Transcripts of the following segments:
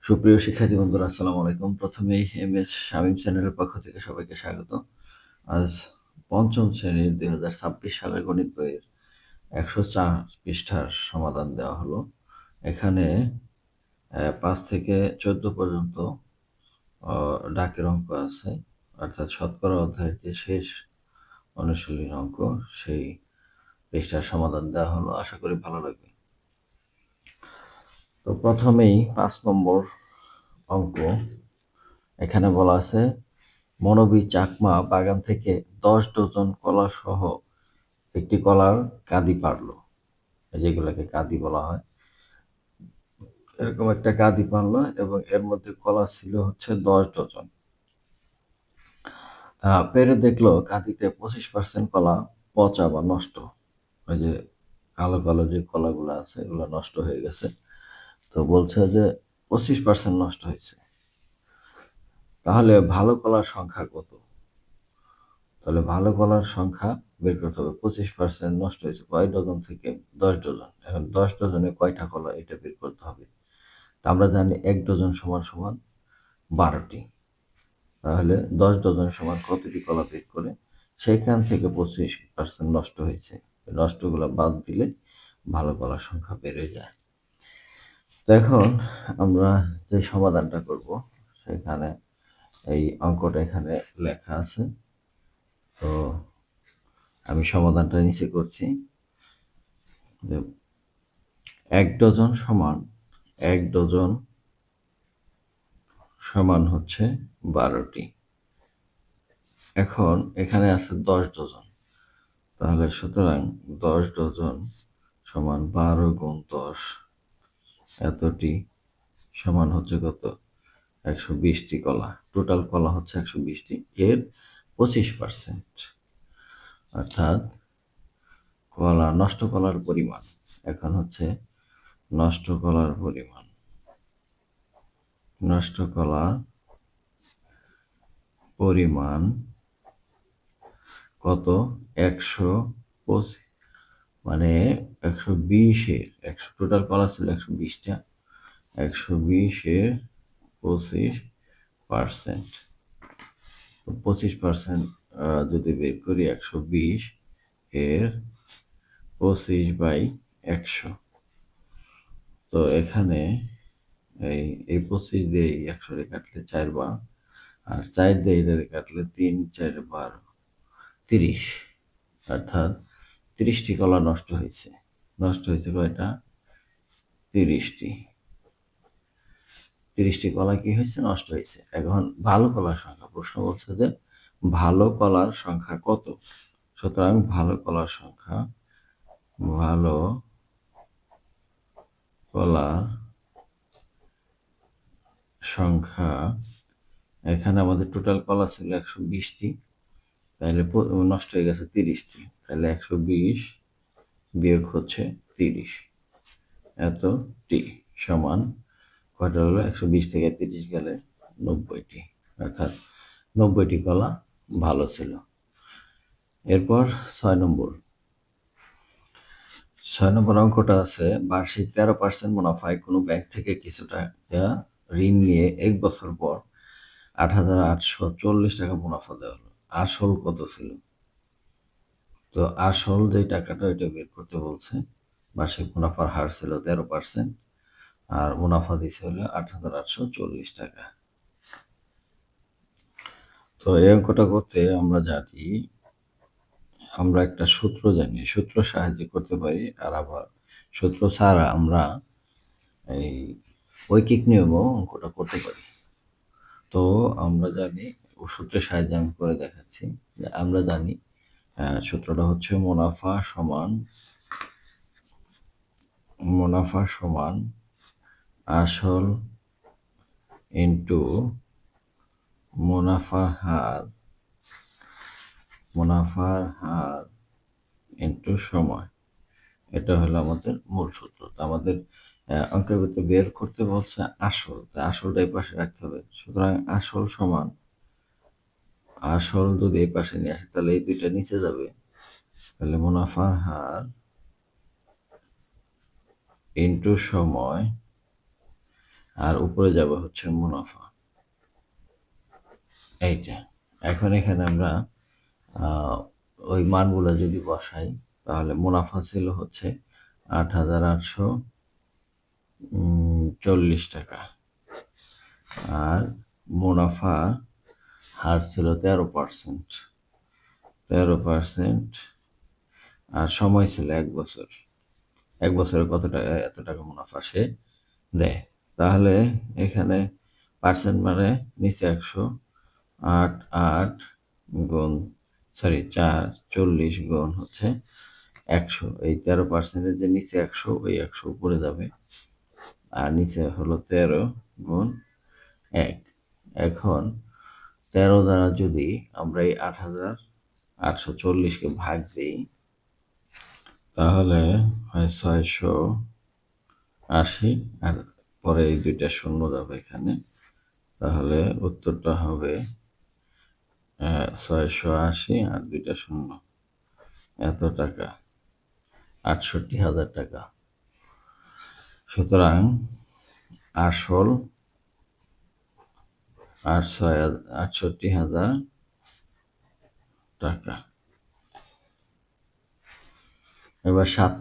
সুপ্রিয় শিক্ষার্থী বন্ধুরা, আসসালামু আলাইকুম। প্রথমেই এমএস শামীম চ্যানেলের পক্ষ থেকে সবাইকে স্বাগত। আজ পঞ্চম শ্রেণীর 2026 সালের গণিত বইয়ের 104 পৃষ্ঠার সমাধান দেওয়া হলো। এখানে 5 থেকে 14 পর্যন্ত ডাকের অঙ্ক আছে, অর্থাৎ শতকরা অধ্যায়ের যে শেষ অনুশীলনী অঙ্ক, সেই পৃষ্ঠার সমাধান দেওয়া হলো। আশা করি ভালো লাগবে। তো প্রথমেই 5 নম্বর অঙ্ক। এখানে বলা আছে, মনবী চাকমা বাগান থেকে 10 ডজন কলা সহ একটি কলার কাঁদি পারল। যেগুলোকে কাঁদি বলা হয়, এরকম একটা কাঁদি পারলো এবং এর মধ্যে কলা ছিল হচ্ছে 10 ডজন। পেরে দেখলো কাঁদিতে 25% কলা পচা বা নষ্ট। ওই যে কালো কালো যে কলাগুলো আছে এগুলো নষ্ট হয়ে গেছে। তো বলছে যে 25% নষ্ট হয়েছে। তাহলে ভালো কলার সংখ্যা কত? তাহলে ভালো কলার সংখ্যা বের করতে হবে। 25% নষ্ট হয়েছে কয় ডজন থেকে? 10 ডজন। এখন 10 ডজনে কয়টা কলা, এটা বের করতে হবে। তা আমরা জানি 1 ডজন সমান সমান 12টি। তাহলে 10 ডজন সমান কতটি কলা বের করে সেখান থেকে 25% নষ্ট হয়েছে, নষ্টগুলো বাদ দিলে ভালো কলার সংখ্যা বেড়ে যায়। তো এখন আমরা যে সমাধানটা করব, সেখানে এই অঙ্কটা এখানে লেখা আছে। তো আমি সমাধানটা নিচে করছি। 1 ডজন সমান 1 ডজন সমান হচ্ছে 12টি। এখন এখানে আছে 10 ডজন, তাহলে সুতরাং 10 ডজন সমান 12 গুণ 10, এতটি সমান হচ্ছে কত? 120টি কলা। টোটাল কলা হচ্ছে 120টি, এর 25%, অর্থাৎ কলা, নষ্ট কলার পরিমাণ। এখন হচ্ছে নষ্ট কলার পরিমাণ, নষ্ট কলার পরিমাণ কত? 125, মানে 120-এর, 100 টোটাল কলা ছিল 120টা, 120-এর 25%। 25% যদি বের করি, 120 এর 25/100। তো এখানে এই 25 দিয়ে 100 রে কাটলে 4 বার, আর 4 দিয়ে এটা কাটলে 3 4 12, 30, অর্থাৎ 30টি কলা নষ্ট হয়েছে। নষ্ট হয়েছে কয়টা? 30টি। 30টি কলা কি হয়েছে? নষ্ট হয়েছে। এখন ভালো কলার সংখ্যা, প্রশ্ন বলছে যে ভালো কলার সংখ্যা কত? সুতরাং ভালো কলার সংখ্যা, ভালো কলার সংখ্যা, এখানে আমাদের টোটাল কলা ছিল 120টি, তাহলে নষ্ট হয়ে গেছে 30টি, তাহলে 120 বিয়োগ হচ্ছে 30, এতটি সমান কয়টা হলো? 120 থেকে 30 গেলে 90টি, অর্থাৎ 90টি কলা ভালো ছিল। এরপর 6 নম্বর অঙ্কটা আছে, বার্ষিক 13% মুনাফায় কোনো ব্যাংক থেকে কিছু টাকা ঋণ নিয়ে 1 বছর পর 8,840 টাকা মুনাফা দেওয়া হলো। আসল কত ছিল? তো আসল যে টাকাটা, ওইটা বের করতে বলছে। বার্ষিক মুনাফার হার ছিল 13%, আর মুনাফা দিছে হলো 8,840 টাকা। তো এই অঙ্কটা করতে আমরা জানি, আমরা একটা সূত্র জানি, সূত্র সাহায্যে করতে পারি, আর আবার সূত্র ছাড়া আমরা এই ঐকিক নিয়মও অঙ্কটা করতে পারি। তো আমরা জানি, সূত্রের সাহায্যে আমি করে দেখাচ্ছি, যে আমরা জানি সূত্রটা হচ্ছে মুনাফা সমান আসল ইন্টু মুনাফার হার ইন্টু সময়। এটা হলো আমাদের মূল সূত্র। আমাদের অঙ্কের ভিতরে বের করতে বলছে আসল, আসলটা এই পাশে রাখতে হবে। সুতরাং আসল যদি এই পাশে নিয়ে আসে, তাহলে এই দুইটা নিচে যাবে, তাহলে মুনাফার হার ইন্টু সময় আর উপরে যাবে হচ্ছে মুনাফা। এইটা এখন এখানে আমরা ওই মানগুলো যদি বসাই তাহলে মুনাফা ছিল হচ্ছে 8,840 টাকা, আর মুনাফা হার ছিল 13%, 13%, আর সময় ছিল 1 বছর। 1 বছরে কত টাকা, এত টাকা মুনাফা সে দেয়। তাহলে এখানে পার্সেন্ট মানে নিচে 100, 8 8 গুণ 4 40 গুণ হচ্ছে 100, এই 13%-এর যে নিচে 100, ওই 100 উপরে যাবে, আর নিচে হলো 13 গুণ 1। এখন 13 দ্বারা যদি আমরা এই 8,840-কে ভাগ দিই তাহলে হয় 680, আর পরে এই দুইটা শূন্য যাবে এখানে, তাহলে উত্তরটা হবে 680 আর দুইটা শূন্য, এত টাকা, 68,000 টাকা। সুতরাং আসল 68,000 টাকা। এবার 7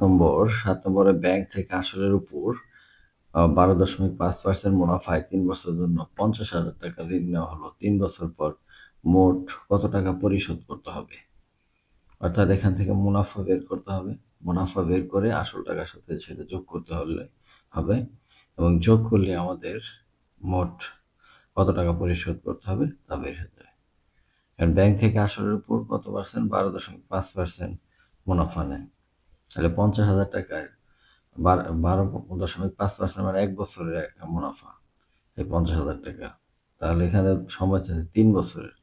নম্বরে ব্যাংক থেকে আসলের উপর 12.5% মুনাফায় 3 বছরের জন্য 50,000 টাকা ঋণ নেওয়া হলো। 3 বছর পর মোট কত টাকা পরিশোধ করতে হবে? অর্থাৎ এখান থেকে মুনাফা বের করতে হবে, মুনাফা বের করে আসল টাকার সাথে সেটা যোগ করতে হবে, এবং যোগ করলে আমাদের মোট কত টাকা পরিশোধ করতে হবে তা বের হয়ে যাবে। কারণ ব্যাংক থেকে আসলের উপর কত পার্সেন্ট, 12.5% মুনাফা নেয়, তাহলে 50,000 টাকায় 12.5% মানে 1 বছরের একটা মুনাফা, এই 50,000 টাকা। তাহলে এখানে সময় চাইছে 3 বছরের।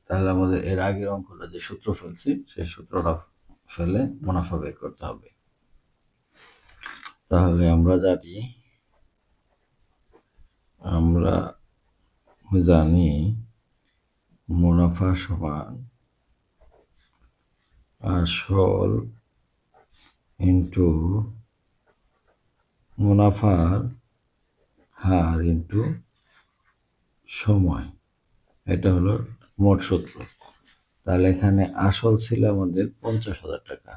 তাহলে আমাদের এর আগের অঙ্কটা যে সূত্র ফেলছি সেই সূত্রটা ফেলে মুনাফা বের করতে হবে। তাহলে আমরা জানি মুনাফা সমান আসল ইন্টু মুনাফার হার ইন্টু সময়, এটা হলো মোট সূত্র। তাহলে এখানে আসল ছিল আমাদের 50,000 টাকা,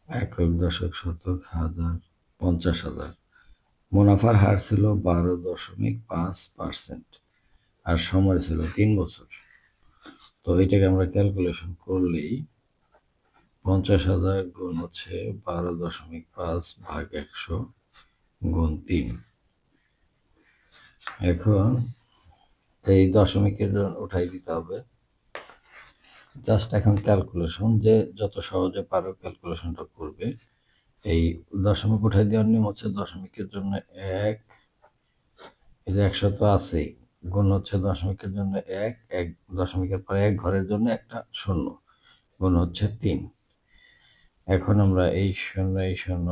একক, দশক, শতক, হাজার, 50,000। মুনাফার হার ছিল 12.5%, আর সময় ছিল 3 বছর। তো এটাকে আমরা ক্যালকুলেশন করলেই 50,000 গুণ হচ্ছে 12.5 ভাগ 100 গুণ 3। এখন এই দশমিকের উঠাই দিতে হবে। জাস্ট এখন ক্যালকুলেশন, যে যত সহজে পারো ক্যালকুলেশনটা করবে। এই দশমিক উঠাই দেওয়ার নিয়ম হচ্ছে দশমিকের জন্য 1, এই যে 100 তো আছেই, গুণ হচ্ছে দশমিকের জন্য 1, দশমিকের পরে 1 ঘরের জন্য একটা শূন্য, গুণ হচ্ছে 3। এখন আমরা এই শূন্য, এই শূন্য,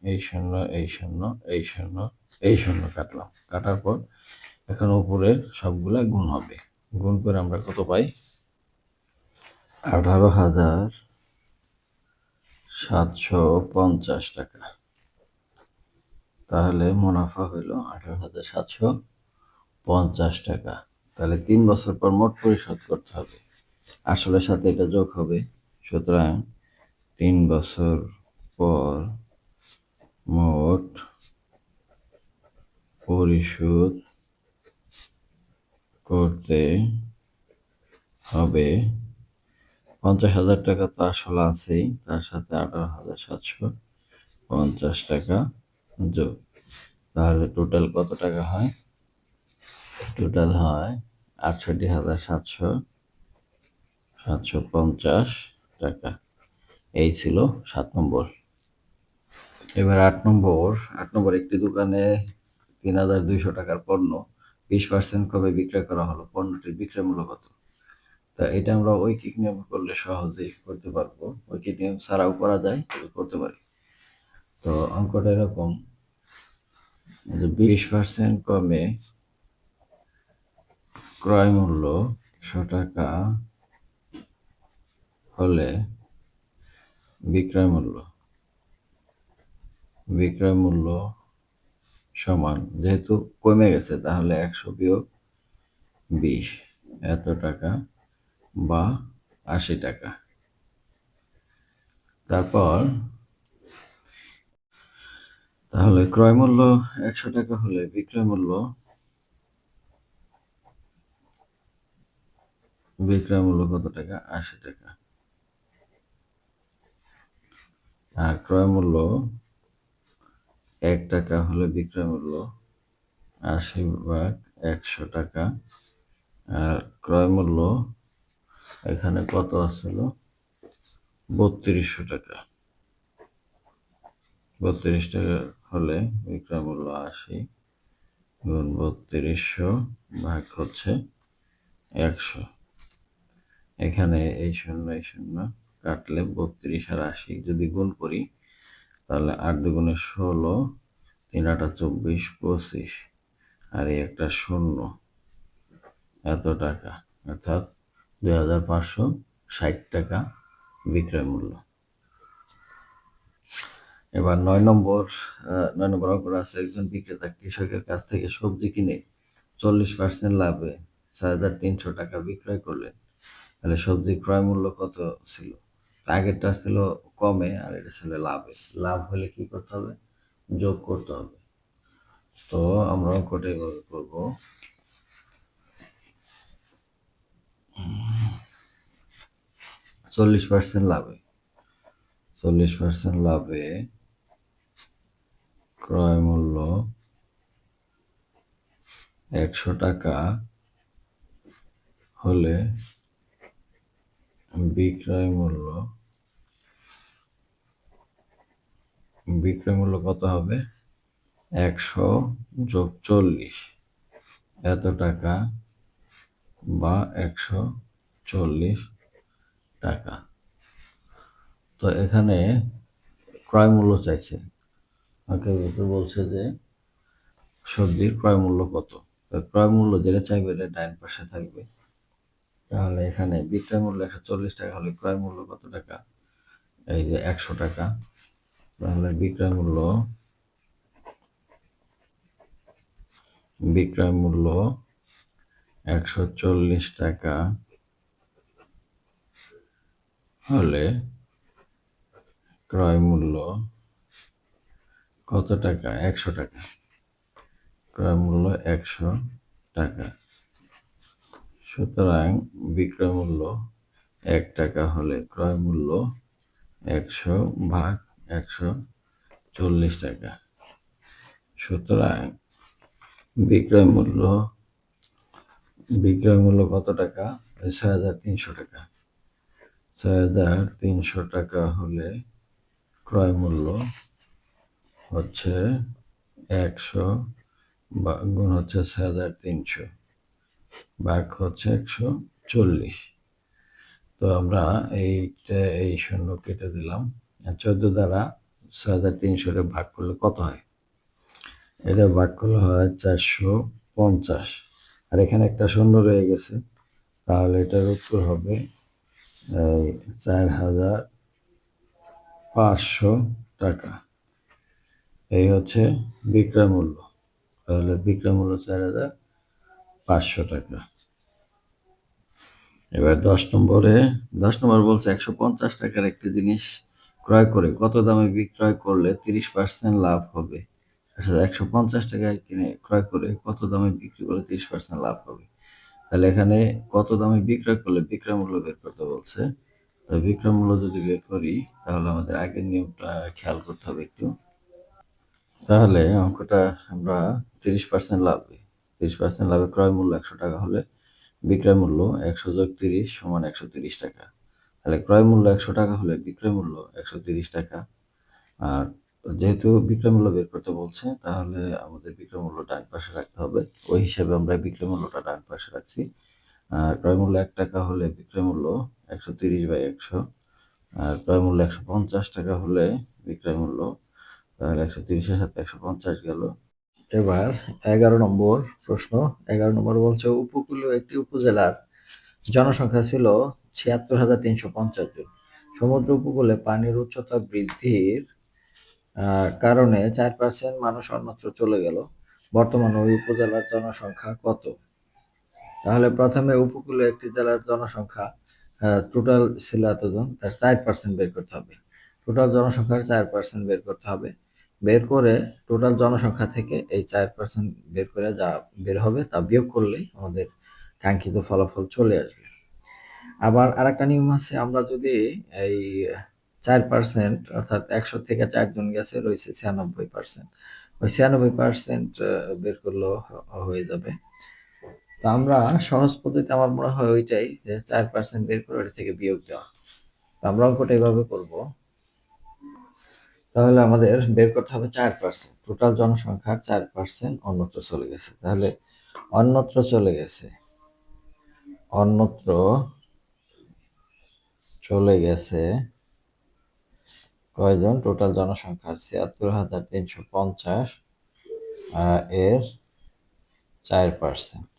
এই শূন্য, এই শূন্য, এই শূন্য, এই শূন্য কাটলাম, কাটার পর এখন উপরের সবগুলা গুণ হবে। গুণ করে আমরা কত পাই? 18,750 টাকা। তাহলে মুনাফা হইল 18,750 টাকা। তাহলে 3 বছর পর মোট পরিশোধ করতে হবে, আসলের সাথে এটা যোগ হবে। সুতরাং 3 বছর পর মোট পরিশোধ করতে হবে 50,000 টাকা, তো আসলে আছেই, তার সাথে 18,750 টাকা যোগ। তাহলে টোটাল কত টাকা হয়? টোটাল হয় 68,750 টাকা। এই ছিল 7 নম্বর। এবার 8 নম্বর, একটি দোকানে 3,200 টাকার পণ্য 20% কমে বিক্রয় করা হলো, পণ্যটির বিক্রয় মূল্য কত? তা এটা আমরা ঐকিক নিয়ম করলে সহজেই করতে পারবো, ঐকিক নিয়ম ছাড়াও করা যায়, করতে পারি। তো অঙ্কটা এরকম যে 20% কমে ক্রয় মূল্য 100 টাকা হলে বিক্রয় মূল্য সমান, যেহেতু কমে গেছে তাহলে 100 বিয়োগ 20 এত টাকা বা 80 টাকা। তারপর তাহলে ক্রয় মূল্য 100 টাকা হলে বিক্রয় মূল্য কত টাকা? 80 টাকা। আর ক্রয় মূল্য 1 টাকা হলে বিক্রয় মূল্য 80 ভাগ 100 টাকা। আর ক্রয় মূল্য এখানে কত আসছিল? 3200 টাকা। 32 টাকা হলে বিক্রয় মূল্য 80 গুণ 3200 ভাগ হচ্ছে 100। এখানে এই শূন্য কাটলে 32 আর 80 যদি গুণ করি তাহলে 8 দুগুণে 16, 3 আটা 24, 25 আর এই একটা শূন্য, এত টাকা, অর্থাৎ 2560 টাকা বিক্রয় মূল্য। এবার 9 নম্বর অঙ্ক আছে, একজন বিক্রেতা কৃষকের কাছ থেকে সবজি কিনে 40% লাভে 6300 টাকা বিক্রয় করলেন। তাহলে সবজির ক্রয় মূল্য কত ছিল? আগেরটা ছিল কমে আর এটা ছিল লাভে। লাভ হলে কি করতে হবে? যোগ করতে হবে। তো আমরা অঙ্কটা এভাবে করব। 40% লাভে 40% লাভে ক্রয় মূল্য 100 টাকা হলে বিক্রয় মূল্য কত হবে? 100 যোগ 40 এত টাকা বা 140 টাকা। তো এখানে ক্রয় মূল্য চাইছে, আমাকে বলছে যে সবজির ক্রয় মূল্য কত। ক্রয় মূল্য যেটা চাইবে এটা ডাইন পাশে থাকবে। তাহলে এখানে বিক্রয় মূল্য 140 টাকা হলে ক্রয় মূল্য কত টাকা? এই যে 100 টাকা। তাহলে বিক্রয় মূল্য 140 টাকা হলে ক্রয় মূল্য কত টাকা? 100 টাকা। ক্রয় মূল্য 100 টাকা। সুতরাং বিক্রয় মূল্য 1 টাকা হলে ক্রয় মূল্য 100 ভাগ 140 টাকা। সুতরাং বিক্রয় মূল্য কত টাকা? 6300 টাকা। 6300 টাকা হলে ক্রয় মূল্য হচ্ছে 100 গুণ হচ্ছে 6300 ভাগ হচ্ছে 140। তো আমরা এই শূন্য কেটে দিলাম। 14 দ্বারা 6300 ভাগ করলে কত হয়? এটা ভাগ করলে হয় 450। আর এখানে একটা শূন্য রয়ে গেছে, তাহলে এটার উত্তর হবে 4500 টাকা। এই হচ্ছে বিক্রয় মূল্য। তাহলে বিক্রয় মূল্য 4500 টাকা। এবার 10 নম্বর বলছে 150 টাকার একটি জিনিস ক্রয় করে কত দামে বিক্রয় করলে 30% লাভ হবে? 150 টাকায় কিনে ক্রয় করে কত দামে বিক্রি করলে 30% লাভ হবে? তাহলে এখানে কত দামে বিক্রয় করলে বিক্রয় মূল্য বের করতে বলছে। বিক্রয় মূল্য যদি বের করি তাহলে আমাদের আগের নিয়মটা খেয়াল করতে হবে একটু। তাহলে অঙ্কটা আমরা 30% লাভে ক্রয় মূল্য 100 টাকা হলে বিক্রয় মূল্য 100 যোগ 30 সমান 130 টাকা। তাহলে ক্রয় মূল্য 100 টাকা হলে বিক্রয় মূল্য 130 টাকা। আর যেহেতু বিক্রয় মূল্য বের করতে বলছে তাহলে আমাদের বিক্রয় মূল্য ডান পাশে রাখতে হবে। ওই হিসাবে আমরা বিক্রয় মূল্যটা ডান পাশে রাখছি। আর ক্রয় মূল্য 1 টাকা হলে বিক্রয় মূল্য 130/100। আর ক্রয় মূল্য 150 টাকা হলে বিক্রয় মূল্য, তাহলে 130-এর সাথে 150 গেল। এবার 11 নম্বর প্রশ্ন। 11 নম্বর বলছে উপকূলীয় একটি উপজেলার জনসংখ্যা ছিল 76,350 জন। সমুদ্র উপকূলে পানির উচ্চতা বৃদ্ধির কারণে 4% মানুষ অন্যত্র চলে গেল। বর্তমানে ওই উপজেলার জনসংখ্যা কত? তাহলে প্রথমে উপকূলীয় একটি জেলার জনসংখ্যা টোটাল ছিল এতজন, তার 4% বের করতে হবে। টোটাল জনসংখ্যার 4% বের করতে হবে। বের করে টোটাল জনসংখ্যা থেকে এই 4% বের করে যা বের হবে তা বিয়োগ করলেই আমাদের কাঙ্ক্ষিত ফলাফল চলে আসবে। আবার আরেকটা নিয়ম আছে, আমরা যদি এই 4% অর্থাৎ 100 থেকে 4 জন গেছে, রয়েছে 96%, ওই 96% বের করলেও হয়ে যাবে। তো আমরা সহজ পদ্ধতি আমার মনে হয় ওইটাই, যে 4% বের করে ওটা থেকে বিয়োগ দেওয়া। তো আমরা অঙ্কটা এইভাবে করব। তাহলে আমাদের বের করতে হবে 4%, টোটাল জনসংখ্যার 4% অন্যত্র চলে গেছে। তাহলে অন্যত্র চলে গেছে, অন্যত্র চলে গেছে কয়জন? টোটাল জনসংখ্যা 76,350, এর 4%।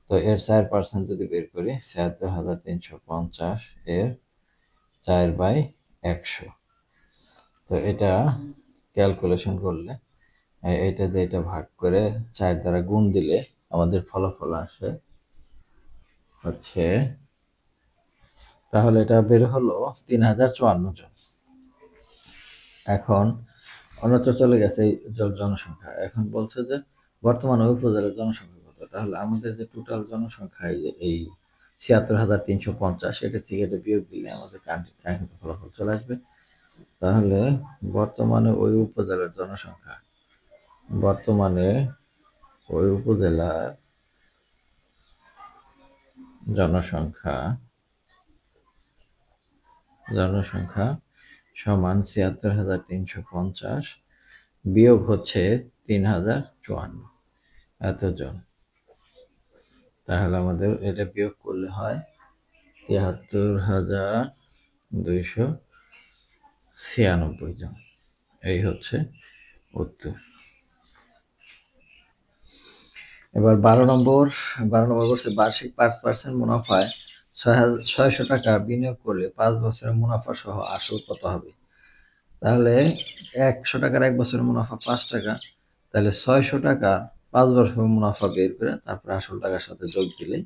তো এর 4% যদি বের করি, 76,350 এর 4/100। তো এটা ক্যালকুলেশন করলে এটা দিয়ে এটা ভাগ করে 4 দ্বারা গুণ দিলে আমাদের ফলাফল আসে হচ্ছে, তাহলে এটা বের হলো 3054 জন। এখন অন্যত্র চলে গেছে এই জনসংখ্যা। এখন বলছে যে বর্তমানে ওই উপজেলার জনসংখ্যা কত? তাহলে আমাদের যে টোটাল জনসংখ্যা এই 76,350, এটা থেকে এটা বিয়োগ দিলে আমাদের কাঙ্ক্ষিত ফলাফল চলে আসবে। তাহলে বর্তমানে ওই উপজেলার জনসংখ্যা, বর্তমানে ওই উপজেলার জনসংখ্যা সমান 76,350 বিয়োগ হচ্ছে 3054, এতজন। তাহলে আমাদের এটা বিয়োগ করলে হয় 73,296 জন। এই হচ্ছে উত্তর। এবার 12 নম্বর বলছে বার্ষিক 5% মুনাফায় 600 টাকা বিনিয়োগ করলে 5 বছরের মুনাফা সহ আসল কত হবে? তাহলে 100 টাকার 1 বছরের মুনাফা 5 টাকা, তাহলে 600 টাকা 5 বছরের মুনাফা বের করে তারপরে আসল টাকার সাথে যোগ দিলেই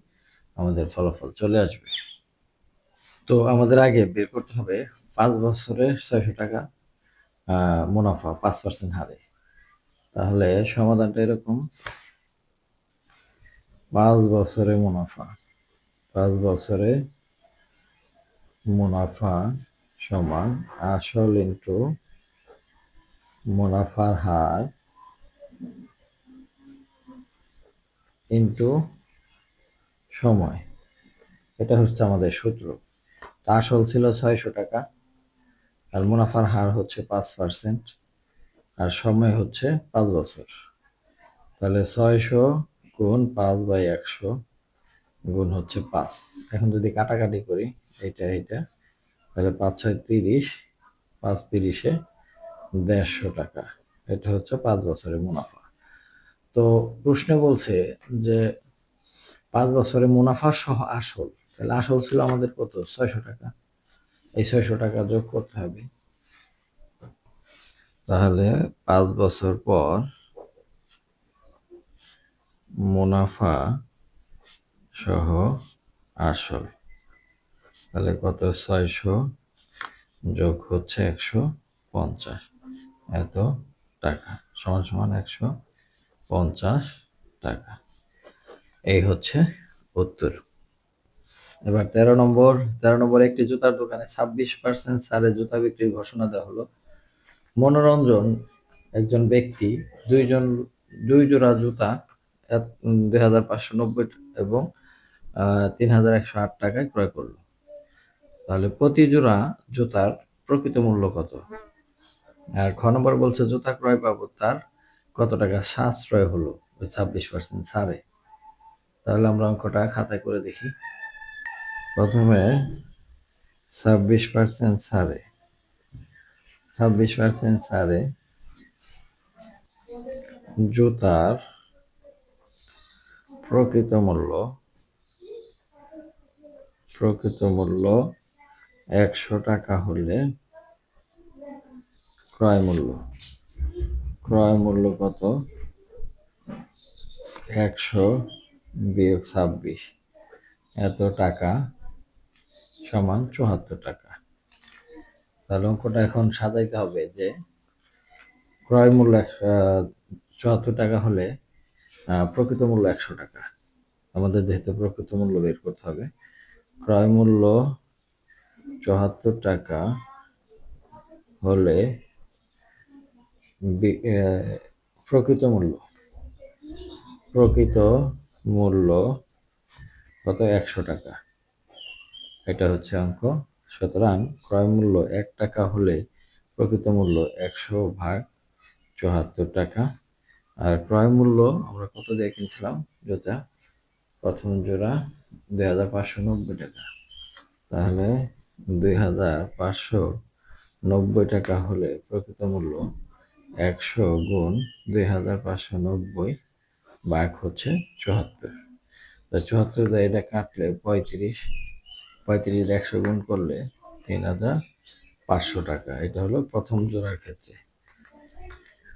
আমাদের ফলাফল চলে আসবে। তো আমাদের আগে বের করতে হবে 5 বছরে 600 টাকা মুনাফা 5% হারে। তাহলে সমাধানটা এরকম, 5 বছরে মুনাফা, 5 বছরে মুনাফা সমান আসল ইন্টু মুনাফার হার ইন্টু সময়। এটা হচ্ছে আমাদের সূত্র। আসল ছিল 600 টাকা, আর মুনাফার হার হচ্ছে 5%, আর সময় হচ্ছে 5 বছর। তাহলে 600 গুণ 5/100 গুণ হচ্ছে 5। এখন যদি কাটাকাটি করি এইটা, তাহলে 5 6 30, 5 30-এ 150 টাকা। এটা হচ্ছে 5 বছরের মুনাফা। তো প্রশ্নে বলছে যে 5 বছরে মুনাফা সহ আসল, তাহলে আসল ছিল আমাদের কত? 600 টাকা। এই 600 টাকা যোগ করতে হবে। তাহলে 5 বছর পর মুনাফা সহ আসল, তাহলে কত? 600 যোগ হচ্ছে 150, এত টাকা সমান সমান 150 টাকা। এই হচ্ছে উত্তর। এবার 13 নম্বর একটি জুতার দোকানে 26% ছাড়ে জুতা বিক্রির ঘোষণা দেওয়া হলো। মনোরঞ্জন একজন ব্যক্তি দুই জোড়া জুতা 2,590 এবং 3,108 টাকায় ক্রয় করলো। তাহলে প্রতি জোড়া জুতার প্রকৃত মূল্য কত? আর খ নম্বর বলছে জুতা ক্রয় বাবদ তার কত টাকা সাশ্রয় হলো ওই 26% ছাড়ে। তাহলে আমরা অঙ্কটা খাতায় করে দেখি। প্রথমে 26% ছাড়ে জুতার প্রকৃত মূল্য 100 টাকা হলে ক্রয় মূল্য কত? 100 বিয়োগ 26, এত টাকা সমান 74 টাকা। তাহলে অঙ্কটা এখন সাজাইতে হবে যে ক্রয় মূল্য 74 টাকা হলে প্রকৃত মূল্য 100 টাকা। আমাদের যেহেতু প্রকৃত মূল্য বের করতে হবে, ক্রয় মূল্য 74 টাকা হলে প্রকৃত মূল্য কত? 100 টাকা। এটা হচ্ছে অঙ্ক। সুতরাং ক্রয় মূল্য 1 টাকা হলে প্রকৃত মূল্য 100 ভাগ 74 টাকা। আর ক্রয় মূল্য আমরা কত দিয়ে কিনছিলাম? যেটা প্রথম জোড়া 2590 টাকা। তাহলে 2590 টাকা হলে প্রকৃত মূল্য 100 গুণ 2590 ভাগ হচ্ছে 74। 74 দিয়ে এটা কাটলে 35, 100 গুণ করলে 3500 টাকা। এটা হলো প্রথম জোড়ার ক্ষেত্রে।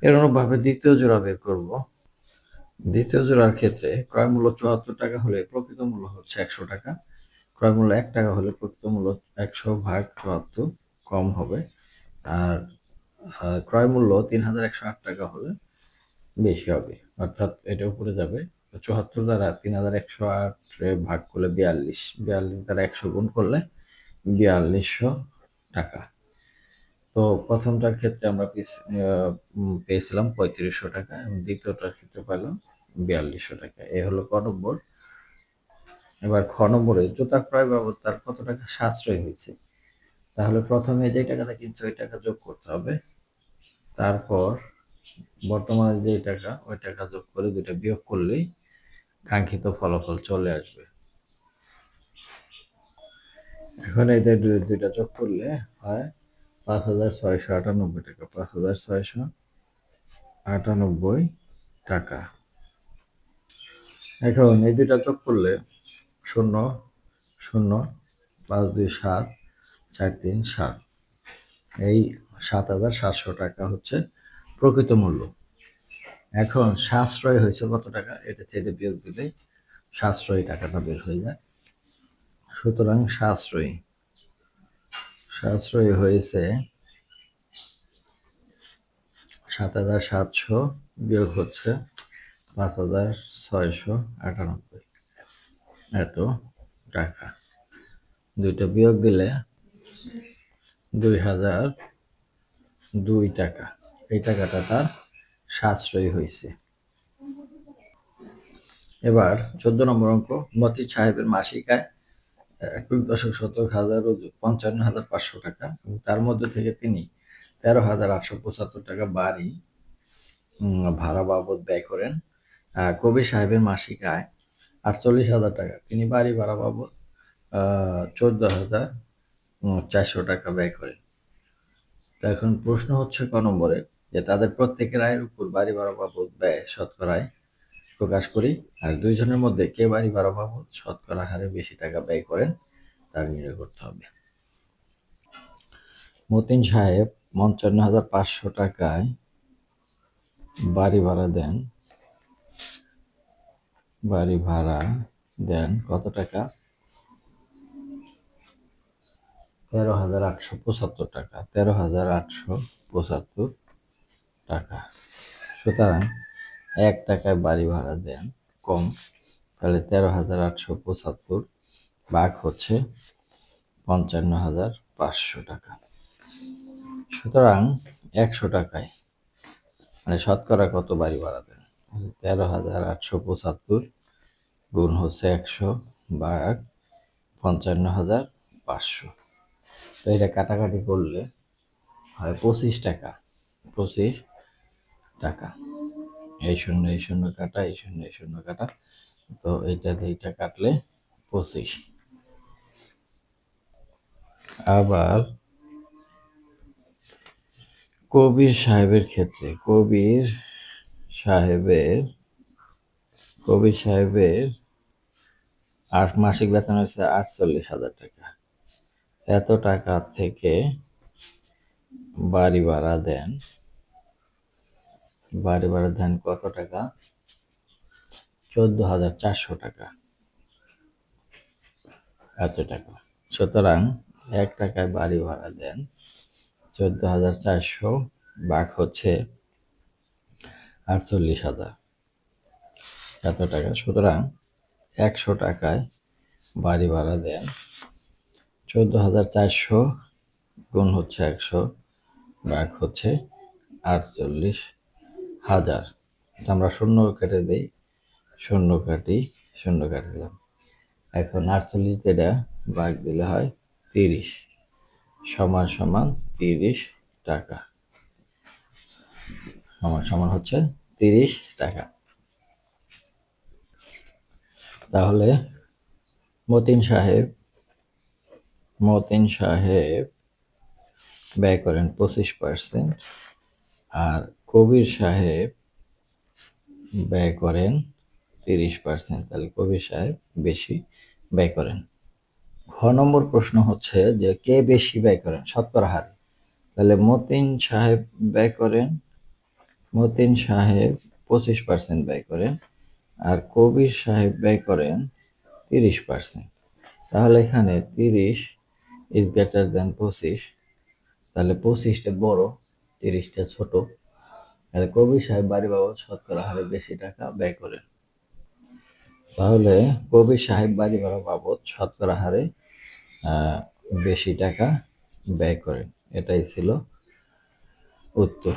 এরকম ভাবে দ্বিতীয় জোড়া বের করব। দ্বিতীয় জোড়ার ক্ষেত্রে ক্রয় মূল্য 74 টাকা হলে প্রকৃত মূল্য হচ্ছে 100 টাকা। ক্রয় মূল্য 1 টাকা হলে প্রকৃত মূল্য 100 ভাগ 74 কম হবে। আর ক্রয় মূল্য 3108 টাকা হলে বেশি হবে, অর্থাৎ এটা উপরে যাবে। 74 দ্বারা 3108 ভাগ করলে 42, 42 দ্বারা 100 গুণ করলে 4200 টাকা। তো প্রথমটার ক্ষেত্রে আমরা পেয়েছিলাম 3500 টাকা এবং দ্বিতীয়টার ক্ষেত্রে পেলাম 4200 টাকা। এ হলো ক নম্বর। এবার খ নম্বরে জুতা ক্রয় বাবদ তার কত টাকা সাশ্রয় হয়েছে। তাহলে প্রথমে যে টাকাটা কিনছে ওই টাকা যোগ করতে হবে, তারপর বর্তমানে যে টাকা ওই টাকা যোগ করে দুইটা বিয়োগ করলেই কাঙ্ক্ষিত ফলাফল চলে আসবে। এখন এই দুইটা যোগ করলে হয় 5698 টাকা। 5698 টাকা। এখন এই দুইটা যোগ করলে 0 0 5 2 7 4 3 7, এই 7700 টাকা হচ্ছে প্রকৃত মূল্য। এখন সাশ্রয় হয়েছে কত টাকা? এটা থেকে বিয়োগ দিলে সাশ্রয়ী টাকাটা বের হয়ে যায়। সুতরাং সাশ্রয়ী হয়েছে 7700 বিয়োগ হচ্ছে 5698, এত টাকা। দুইটা বিয়োগ দিলে 2002 টাকা। এই টাকাটা তার সাশ্রয়ী হয়েছে। এবার 14 নম্বর অঙ্ক। মতিন সাহেবের মাসিক আয় 51,55,500 টাকা এবং তার মধ্যে থেকে তিনি 13,875 টাকা বাড়ি ভাড়া বাবদ ব্যয় করেন। কবির সাহেবের মাসিক আয় 48,000 টাকা, তিনি বাড়ি ভাড়া বাবদ 14,400 টাকা ব্যয় করেন। তো এখন প্রশ্ন হচ্ছে ক নম্বরে যে তাদের প্রত্যেকের আয়ের উপর বাড়ি ভাড়া বাবদ ব্যয় শতকরায় প্রকাশ করি। আর দুইজনের মধ্যে কে বাড়ি ভাড়া বাবদ শতকরা হারে বেশি টাকা ব্যয় করেন তা নির্ণয় করতে হবে। মতিন সাহেব 55,500 টাকায় বাড়ি ভাড়া দেন কত টাকা? 13,875 টাকা। 13,875 টাকা। সুতরাং 1 টাকায় বাড়ি ভাড়া দেন কম, তাহলে 13,875 ভাগ হচ্ছে 55,500 টাকা। সুতরাং 100 টাকায় মানে শতকরা কত বাড়ি ভাড়া দেন? 13,875 গুণ হচ্ছে 100 ভাগ 55,500। তো এটা কাটাকাটি করলে হয় 25 টাকা। 25 টাকা। এই শূন্য কাটা, এই শূন্য কাটা, তো এইটা কাটলে 25। আবার কবির সাহেবের ক্ষেত্রে কবির সাহেবের মাসিক বেতন হচ্ছে 48,000 টাকা। এত টাকা থেকে বাড়ি ভাড়া দেন কত টাকা? 14,400 টাকা। এত টাকা। সুতরাং 1 টাকায় বাড়ি ভাড়া দেন 14,400 ভাগ হচ্ছে 48,000, এত টাকা। সুতরাং 100 টাকায় বাড়ি ভাড়া দেন 14,400 গুণ হচ্ছে 100 ভাগ হচ্ছে 48,000। আমরা শূন্য কেটে দিই, শূন্য কাটি, শূন্য কাটি দিলাম। এখন 48 যেটা ভাগ দিলে হয় 30 সমান সমান 30 টাকা, সমান সমান হচ্ছে 30 টাকা। তাহলে মতিন সাহেব ব্যয় করেন 25%, আর কবির সাহেব ব্যয় করেন 30%। তাহলে কবির সাহেব বেশি ব্যয় করেন। খ নম্বর প্রশ্ন হচ্ছে যে কে বেশি ব্যয় করেন শতকরা হারে। তাহলে মতিন সাহেব 25% ব্যয় করেন, আর কবির সাহেব ব্যয় করেন 30%। তাহলে এখানে 30 ইজ গ্রেটার দেন 25, তাহলে 25টা বড়, 30টা ছোট। তাহলে কবির সাহেব বাড়ি বাবদ শতকরা হারে বেশি টাকা ব্যয় করেন। তাহলে কবির সাহেব বাড়ি ভাড়া বাবদ শতকরা হারে বেশি টাকা ব্যয় করেন। এটাই ছিল উত্তর।